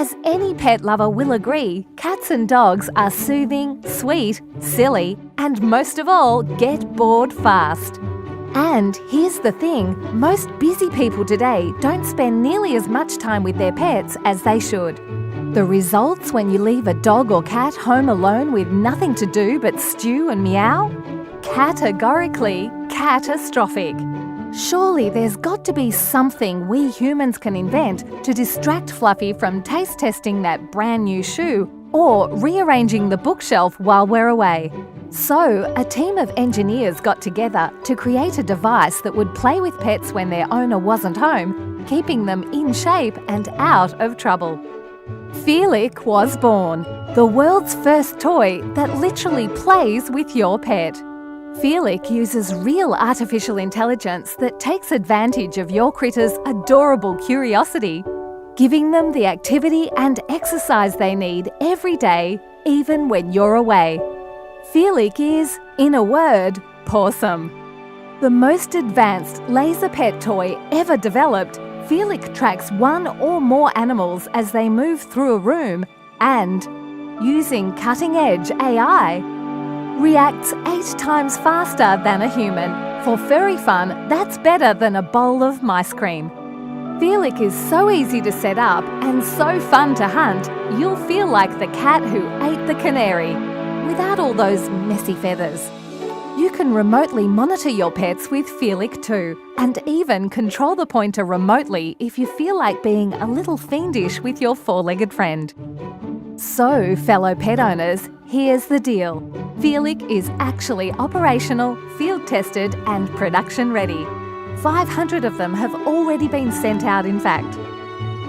As any pet lover will agree, cats and dogs are soothing, sweet, silly, and most of all, get bored fast. And here's the thing, most busy people today don't spend nearly as much time with their pets as they should. The results when you leave a dog or cat home alone with nothing to do but stew and meow? Categorically catastrophic. Surely there's got to be something we humans can invent to distract Fluffy from taste testing that brand new shoe or rearranging the bookshelf while we're away. So, a team of engineers got together to create a device that would play with pets when their owner wasn't home, keeping them in shape and out of trouble. Felik was born, the world's first toy that literally plays with your pet. Felik uses real artificial intelligence that takes advantage of your critter's adorable curiosity, giving them the activity and exercise they need every day, even when you're away. Felik is, in a word, pawsome. The most advanced laser pet toy ever developed, Felik tracks one or more animals as they move through a room and, using cutting-edge AI, reacts 8 times faster than a human. For furry fun, that's better than a bowl of mice cream. Felik is so easy to set up and so fun to hunt, you'll feel like the cat who ate the canary, without all those messy feathers. You can remotely monitor your pets with Felik too, and even control the pointer remotely if you feel like being a little fiendish with your 4-legged friend. So, fellow pet owners, here's the deal. Felik is actually operational, field-tested and production-ready. 500 of them have already been sent out, in fact.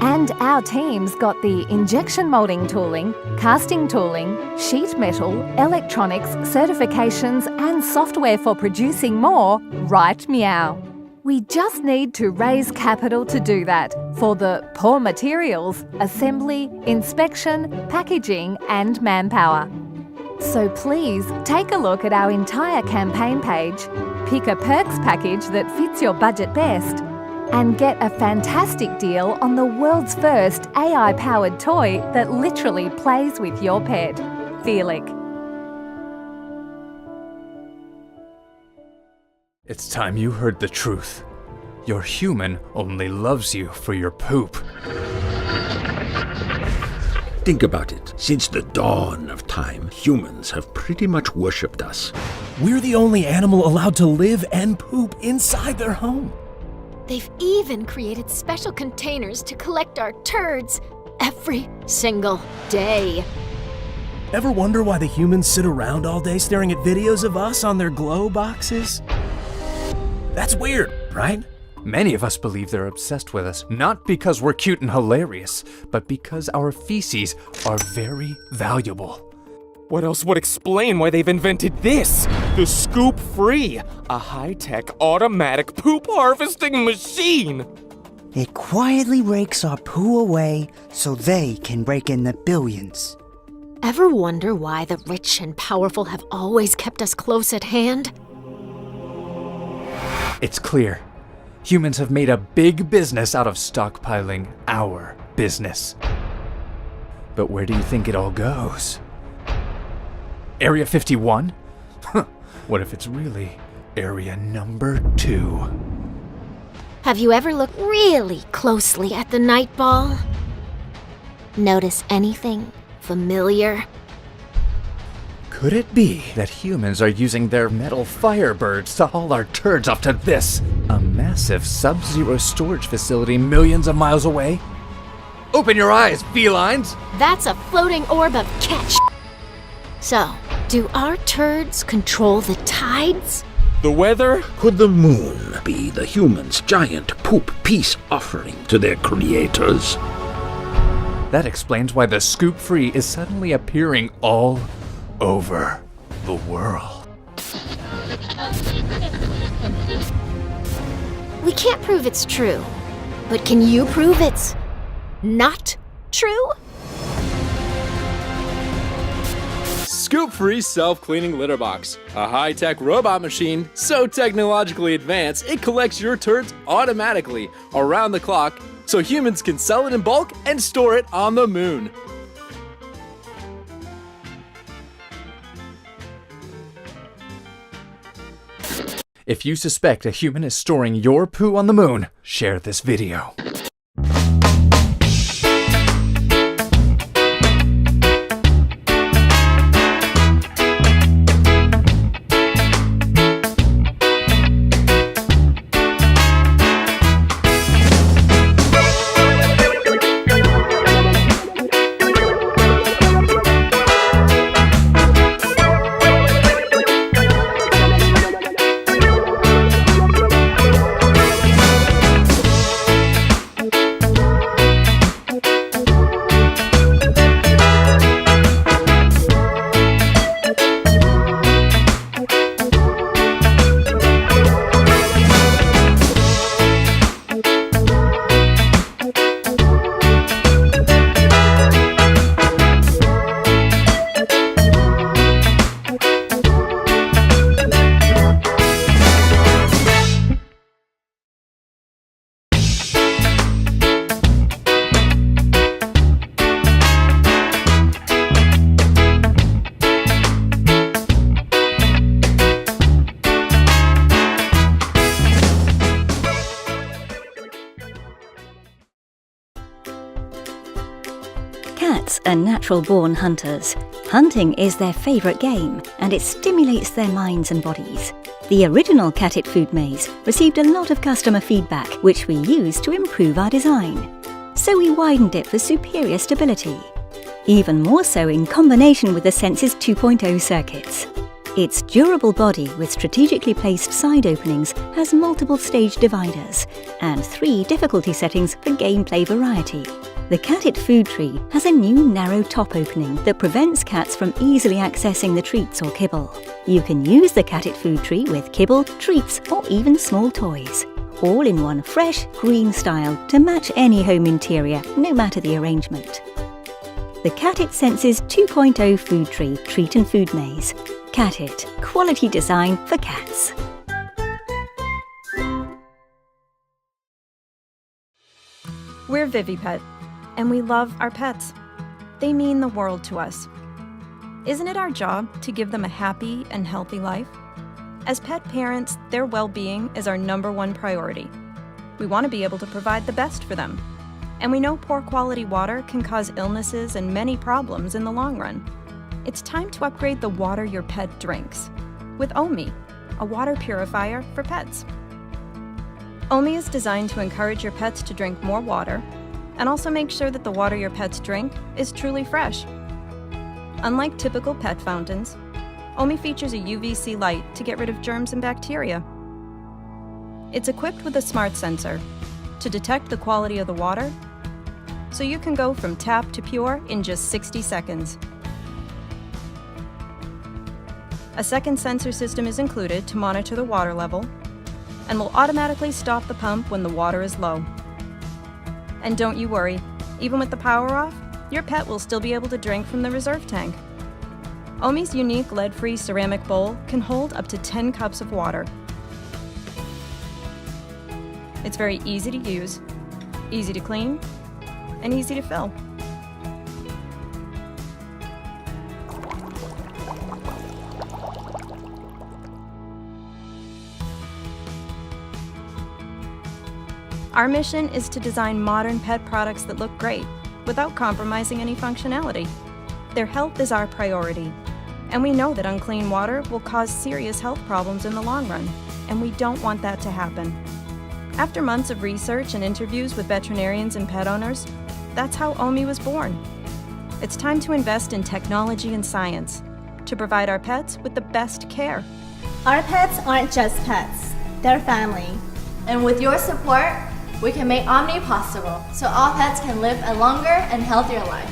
And our team's got the injection moulding tooling, casting tooling, sheet metal, electronics, certifications and software for producing more, right meow. We just need to raise capital to do that for the poor materials, assembly, inspection, packaging and manpower. So please take a look at our entire campaign page, pick a perks package that fits your budget best, and get a fantastic deal on the world's first AI-powered toy that literally plays with your pet, Felik. It's time you heard the truth. Your human only loves you for your poop. Think about it. Since the dawn of time, humans have pretty much worshipped us. We're the only animal allowed to live and poop inside their home. They've even created special containers to collect our turds every single day. Ever wonder why the humans sit around all day staring at videos of us on their glow boxes? That's weird, right? Many of us believe they're obsessed with us, not because we're cute and hilarious, but because our feces are very valuable. What else would explain why they've invented this? The ScoopFree, a high-tech automatic poop harvesting machine. It quietly rakes our poo away so they can rake in the billions. Ever wonder why the rich and powerful have always kept us close at hand? It's clear. Humans have made a big business out of stockpiling our business. But where do you think it all goes? Area 51? What if it's really Area number 2? Have you ever looked really closely at the night ball? Notice anything familiar? Could it be that humans are using their metal firebirds to haul our turds off to this, a massive sub-zero storage facility millions of miles away? Open your eyes, felines! That's a floating orb of catch. So, do our turds control the tides? The weather? Could the moon be the humans' giant poop peace offering to their creators? That explains why the ScoopFree is suddenly appearing all over the world. We can't prove it's true, but can you prove it's not true? ScoopFree self-cleaning litter box. A high-tech robot machine so technologically advanced it collects your turds automatically, around the clock, so humans can sell it in bulk and store it on the moon. If you suspect a human is storing your poo on the moon, share this video. Cats are natural-born hunters. Hunting is their favourite game, and it stimulates their minds and bodies. The original Catit food maze received a lot of customer feedback, which we used to improve our design. So we widened it for superior stability, even more so in combination with the Senses 2.0 circuits. Its durable body with strategically placed side openings has multiple stage dividers and 3 difficulty settings for gameplay variety. The Catit food tree has a new narrow top opening that prevents cats from easily accessing the treats or kibble. You can use the Catit food tree with kibble, treats, or even small toys, all in one fresh, green style to match any home interior, no matter the arrangement. The Catit Senses 2.0 food tree treat and food maze. Catit, quality design for cats. We're ViviPet, and we love our pets. They mean the world to us. Isn't it our job to give them a happy and healthy life? As pet parents, their well-being is our #1 priority. We want to be able to provide the best for them. And we know poor quality water can cause illnesses and many problems in the long run. It's time to upgrade the water your pet drinks with Omni, a water purifier for pets. Omni is designed to encourage your pets to drink more water and also make sure that the water your pets drink is truly fresh. Unlike typical pet fountains, Omni features a UVC light to get rid of germs and bacteria. It's equipped with a smart sensor to detect the quality of the water, so you can go from tap to pure in just 60 seconds. A second sensor system is included to monitor the water level and will automatically stop the pump when the water is low. And don't you worry, even with the power off, your pet will still be able to drink from the reserve tank. Omni's unique lead-free ceramic bowl can hold up to 10 cups of water. It's very easy to use, easy to clean, and easy to fill. Our mission is to design modern pet products that look great, without compromising any functionality. Their health is our priority, and we know that unclean water will cause serious health problems in the long run, and we don't want that to happen. After months of research and interviews with veterinarians and pet owners, that's how Omni was born. It's time to invest in technology and science to provide our pets with the best care. Our pets aren't just pets, they're family. And with your support, we can make Omni possible, so all pets can live a longer and healthier life.